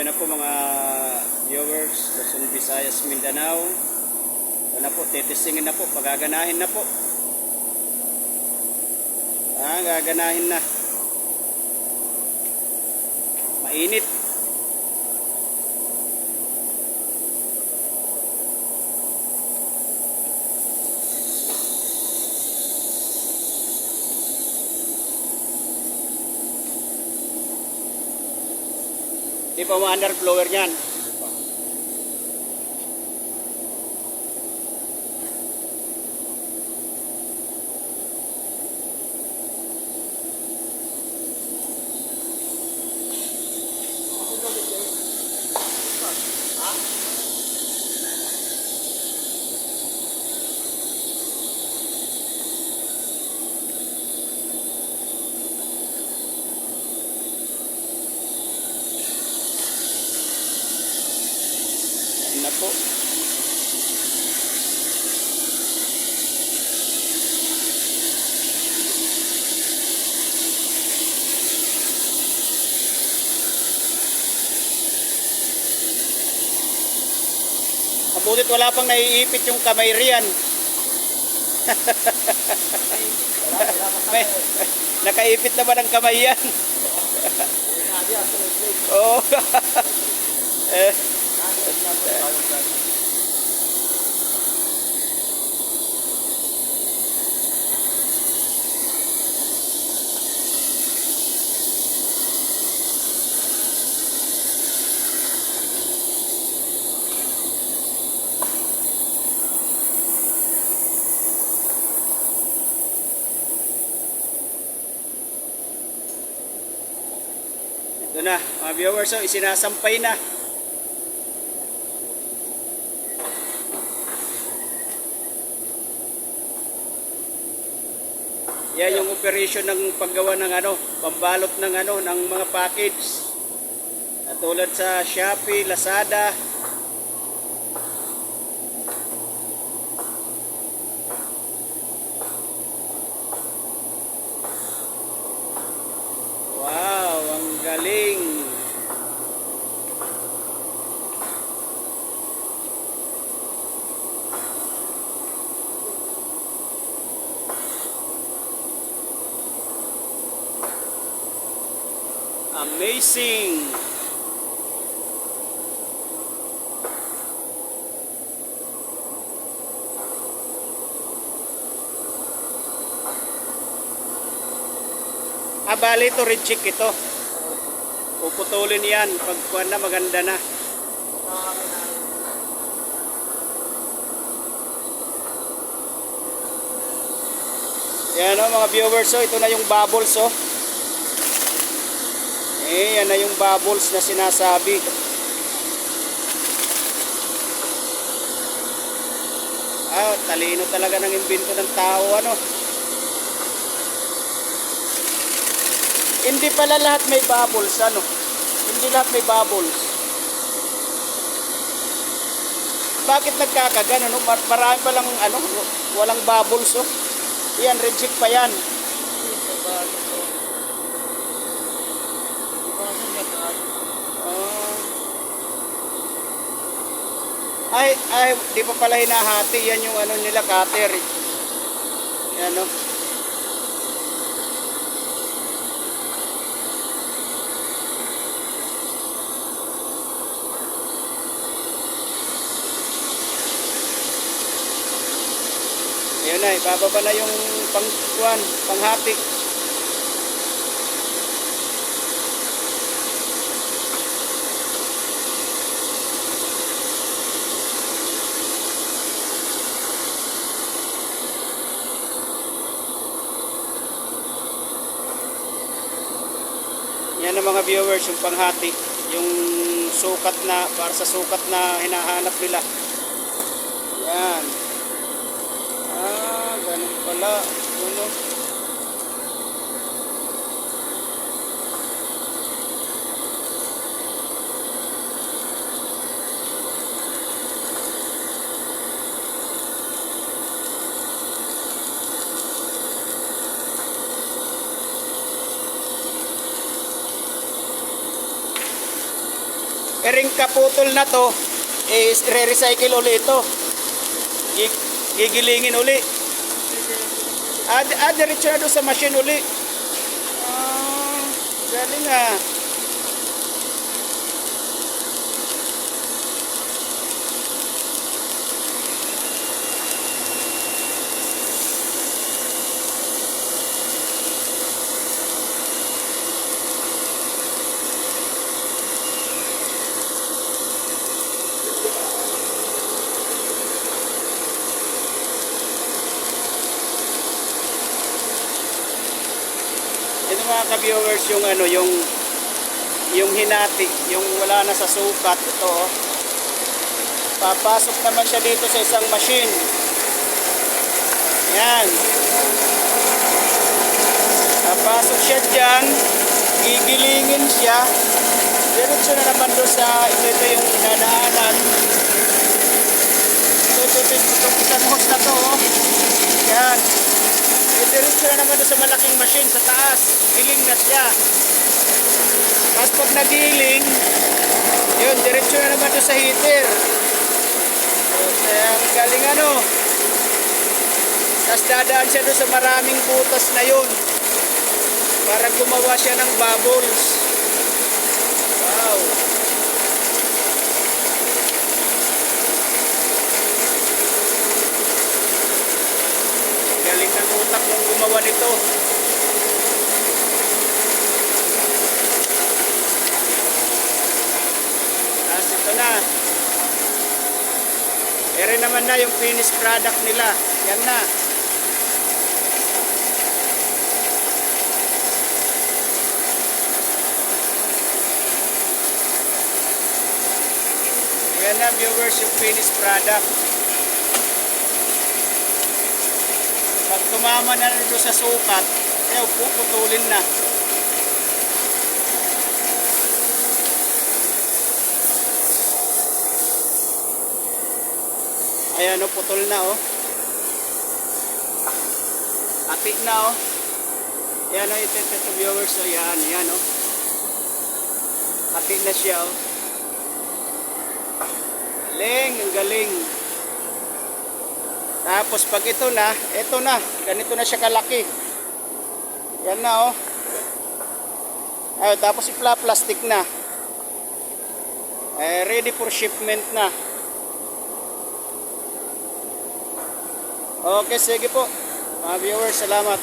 Yan na po mga viewers, Luzon, Visayas, Mindanao. Ito na po, titisingin na po, pagaganahin na po. Gaganahin na. Mainit. Di pa ma-underblower niyan. Na po. Mabutit wala pang naiipit yung kamay riyan. Nakaipit naman ang kamay yan. Oh. Ito na, mga viewers, so isinasampay na. Yan yung operation ng paggawa ng pambalot ng ng mga package. Tulad sa Shopee, Lazada. Wow, ang galing. Amazing. Bali ito, reject ito. Puputulin yan. Pagkuhan na, maganda na. Yan mga viewers, so ito na yung bubbles yan na yung bubbles na sinasabi. Talino talaga ng imbento ng tao Hindi pala lahat may bubbles Hindi lahat may bubbles. Bakit nagkakagano Marami pa lang walang bubbles Yan, reject pa yan. Ay, di pa pala hinahati. Yan yung nila, cutter. Yan Ayun na, ibababa na yung panghati. Yan ang mga viewers, yung panghati, yung sukat na, para sa sukat na hinahanap nila. Yan. Ganun pala. Ering kaputol na to, is re-recycle uli ito. Gigilingin uli. Diretso na doon sa machine uli. Galing ah. Ito mga ka-viewers, yung ano, yung hinati, yung wala na sa sukat, ito oh. Papasok naman siya dito sa isang machine. Yan. Papasok siya dyan, gigilingin siya. Diretso na naman doon sa, ito yung dadaanan. Ito isang hose na to oh. Yan. Diretso na naman doon sa malaking machine sa taas. Giling na siya. Tapos pag nagiling, yun, diretso na naman doon sa heater. Kaya galing ano. Tapos dadaan siya doon sa maraming butas na yun. Para gumawa siya ng bubbles. Wow. Galing ng utak ng gumawa nito. Tapos ito na. Ere naman na yung finished product nila. Yan na. Yan na viewers yung finished product. Pag tumama na doon sa sukat, puputulin na. Ayan o, putol na o. Ati na o. Ayan o, ito viewers o. Yan o. Ati na siya o. Galing, ang galing. Tapos pag ito na, ganito na siya kalaki. Yan na oh. Tapos ipla-plastic na. Ready for shipment na. Okay, sige po. Mga viewers, salamat.